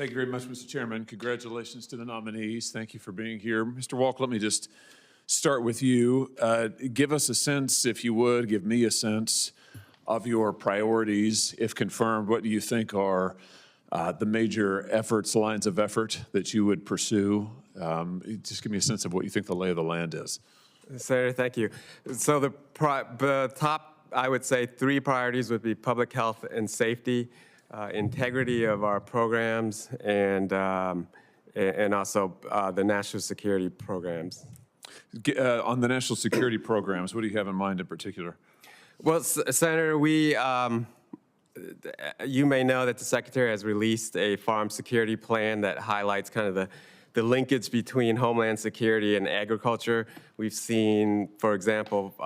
Thank you very much, Mr. Chairman. Congratulations to the nominees. Thank you for being here. Mr. Walk, let me just start with you. Give us a sense, if you would, give me a sense of your priorities. If confirmed, what do you think are the major efforts, lines of effort that you would pursue? Just give me a sense of what you think the lay of the land is. Senator, thank you. So the top, I would say, 3 priorities would be public health and safety, integrity of our programs, and also the national security programs. On the national security programs, what do you have in mind in particular? Well, Senator, you may know that the Secretary has released a farm security plan that highlights kind of the linkage between Homeland Security and agriculture. We've seen, for example,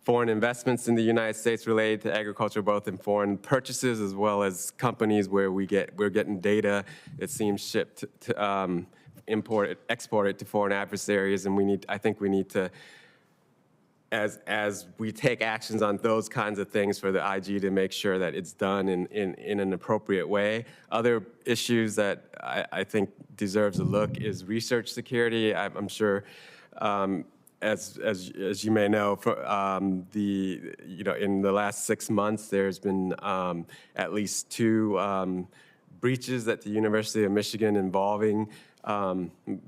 foreign investments in the United States related to agriculture, both in foreign purchases as well as companies where we're getting data that seems shipped to exported to foreign adversaries, and I think we need to, as we take actions on those kinds of things for the IG, to make sure that it's done in an appropriate way. Other issues that I think deserves a look is research security. I'm sure, as you may know, in the last 6 months, there's been at least 2 breaches at the University of Michigan involving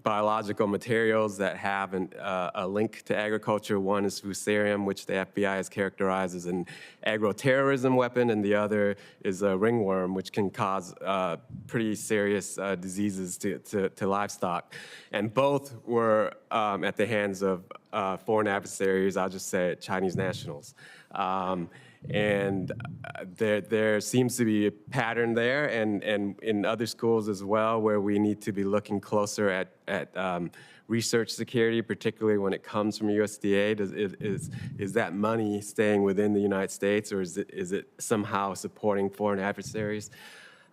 biological materials that have a link to agriculture. One is fusarium, which the FBI has characterized as an agro-terrorism weapon, and the other is a ringworm, which can cause pretty serious diseases to livestock. And both were at the hands of foreign adversaries, I'll just say Chinese nationals. And there seems to be a pattern there, and in other schools as well, where we need to be looking closer at research security, particularly when it comes from USDA. Is that money staying within the United States, or is it somehow supporting foreign adversaries?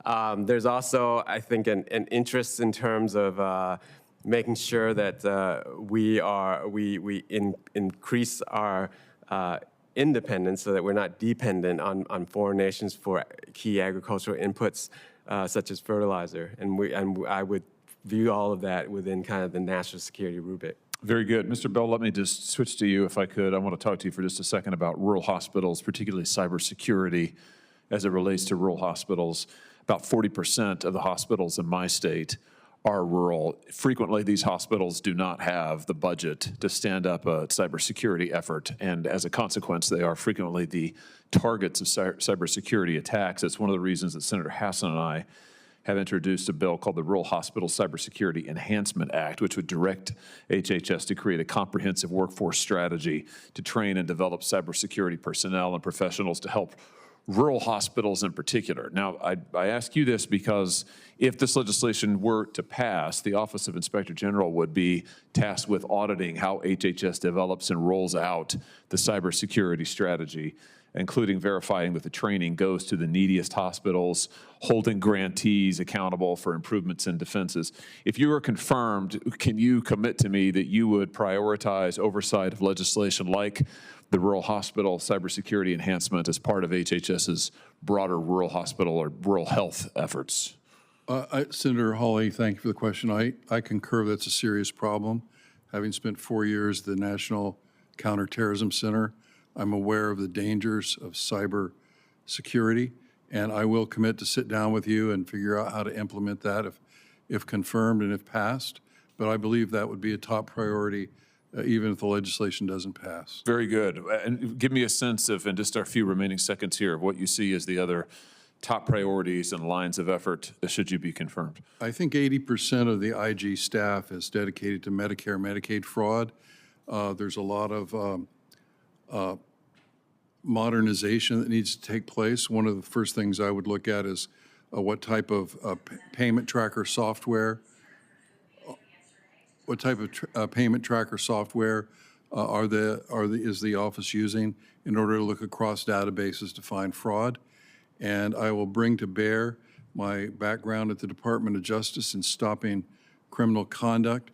There's also, I think, an interest in terms of making sure that we increase our independence so that we're not dependent on foreign nations for key agricultural inputs such as fertilizer. And I would view all of that within kind of the national security rubric. Very good. Mr. Bell, let me just switch to you if I could. I want to talk to you for just a second about rural hospitals, particularly cybersecurity as it relates to rural hospitals. About 40% of the hospitals in my state are rural. Frequently, these hospitals do not have the budget to stand up a cybersecurity effort, and as a consequence, they are frequently the targets of cybersecurity attacks. That's one of the reasons that Senator Hassan and I have introduced a bill called the Rural Hospital Cybersecurity Enhancement Act, which would direct HHS to create a comprehensive workforce strategy to train and develop cybersecurity personnel and professionals to help rural hospitals in particular. Now, I ask you this because if this legislation were to pass, the Office of Inspector General would be tasked with auditing how HHS develops and rolls out the cybersecurity strategy, including verifying that the training goes to the neediest hospitals, holding grantees accountable for improvements in defenses. If you are confirmed, can you commit to me that you would prioritize oversight of legislation like the Rural Hospital Cybersecurity Enhancement as part of HHS's broader rural hospital or rural health efforts? Senator Hawley, thank you for the question. I concur that's a serious problem. Having spent 4 years at the National Counterterrorism Center, I'm aware of the dangers of cyber security, and I will commit to sit down with you and figure out how to implement that if confirmed and if passed. But I believe that would be a top priority even if the legislation doesn't pass. Very good. And give me a sense of, in just our few remaining seconds here, of what you see as the other top priorities and lines of effort should you be confirmed. I think 80% of the IG staff is dedicated to Medicare, Medicaid fraud. There's a lot of modernization that needs to take place. One of the first things I would look at is what type of payment tracker software payment tracker software is the office using in order to look across databases to find fraud? And I will bring to bear my background at the Department of Justice in stopping criminal conduct.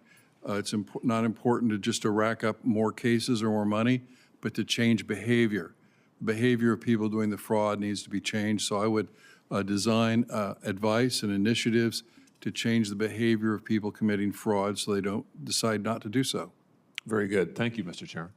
It's not important to just rack up more cases or more money, but to change behavior. The behavior of people doing the fraud needs to be changed. So I would design advice and initiatives to change the behavior of people committing fraud so they don't decide not to do so. Very good. Thank you, Mr. Chairman.